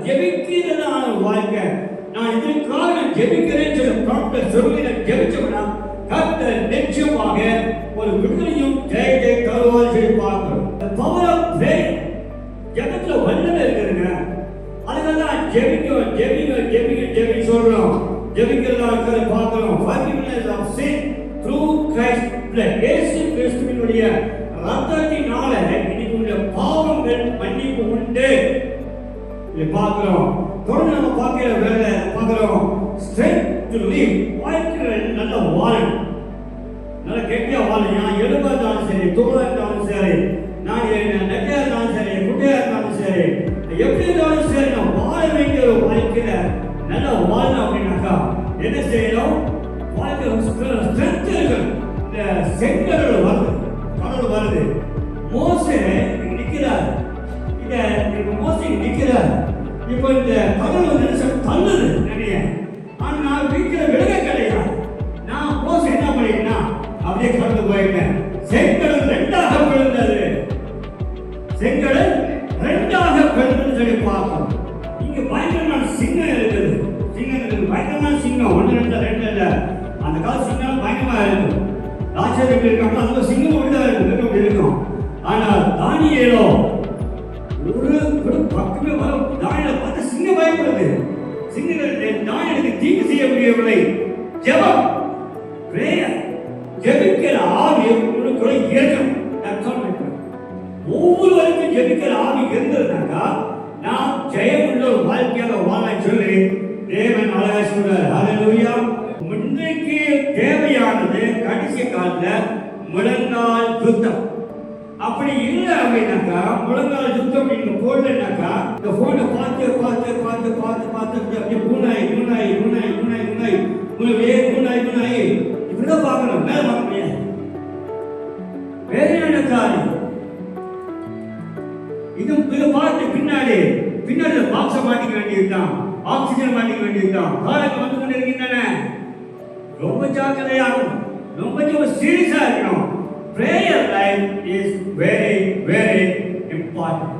ஜெபிக்கிறதான வாழ்க்கை. நான் இதற்காக நான் ஜெபிக்கிறேன்னு சொல்லி டாக்டர் சொல்லி நான் ஜெபிச்சோம்னா கர்த்தர் நிச்சயமாக ஒரு விடுதலையும் ஜெயத்தை தருவார் சொல்லி பார்க்கிறோம். The power of prayer ஜெபத்துல வல்லமை இருக்குதுங்க. அதுக்காக தான் ஜெபிக்க சொல்றோம். ஜெபிக்கிறதா இருக்கிறத பார்க்கிறோம். Forgiveness of sin through Christ's blood. இயேசு கிறிஸ்துவினுடைய ரத்தத்தினால இன்னைக்கு உள்ள பாவங்கள் மன்னிப்பு உண்டு. இதை பார்க்கிறோம். தொடர்ந்து நம்ம பார்க்கிறோம் strength to live. வாழ்க்கையில் நல்ல வாழணும், நல்ல கெட்டியா வாழணும். எலும்பா இருந்தாலும் சரி, தோளா இருந்தாலும் சரி, நான் நெட்டையா இருந்தாலும் சரி, குட்டையா இருந்தாலும் சரி, எப்படி இருந்தாலும் சரி, நான் வாழ வேண்டிய ஒரு வாழ்க்கையில நல்ல வாழணும் அப்படின்னாக்கா என்ன செய்யணும்? வாழ்க்கையில் ஸ்ட்ரென்த் இருக்கணும். இந்த செங்கடல் வருது, கடவுள் வருது, மோசே நிற்கிறார். மோசே நிற்கிறார். இப்போ இந்த கடவுள் நினைச்ச தள்ளுது நிறைய. ஆனா நான் வீட்டுல விலக கிடையாது. நான் மோசே என்ன பண்ணிட்டேன்னா அப்படியே கடந்து போயிட்டேன். செங்கடல் ரெண்டாக விழுந்தது. செங்கடல் ரெண்டாக விழுந்ததுன்னு சொல்லி பார்க்கணும். இங்க பயங்கரமான சிங்கம் இருக்குது. பயங்கரமான சிங்கம். 1 2 இல்ல. அந்த கால சிங்கம் பயங்கரமா இருக்கும். ராஜாக்கள் இருக்காங்க, அந்த சிங்கம் விழுந்தா இருக்கும். ஆனால் தானியேலோ ஒரு பக்கமே வரும். தானியேலை பார்த்து சிங்கம் பயப்படுது. சிங்கங்கள் தானியேலுக்கு தீங்கு செய்ய முடியவில்லை. ஜெபம், பிரேயர், ஜெபிக்கிற ஆவி உங்களுக்குள்ள இயக்கம். ஒவ்வொருவருக்கும் ஜெபிக்கிற ஆவி இருந்ததுனாக்கா நாம் ஜெயமுள்ள ஒரு வாழ்க்கையாக வாழ சொல்லி தேவன் அழகா சொல்றார். ஹல்லேலூயா. இன்றைக்கு தேவையானது கடைசி காலத்துல முழங்கால் யுத்தம். அப்படி இல்லை அப்படின்னாக்கா, முழங்கால் யுத்தம் நீங்க போடலனாக்கா இந்த போனை பார்த்து அப்படியே குணாய் இப்படிதான் பார்க்கணும். மேல பார்க்க முடியாது. வேற என்ன காரியம்? இதை பார்த்து பின்னாடி பாக்ஸ மாட்டிக்க வேண்டியிருக்கான், ஆக்சிஜன் மாட்டிக்க வேண்டியிருக்கான். காலங்கள் வந்து கொண்டு இருக்கின்றன. ரொம்ப ஜாக்கிரதையாகும், ரொம்ப சீரியஸா இருக்கணும். Prayer life is very, very important.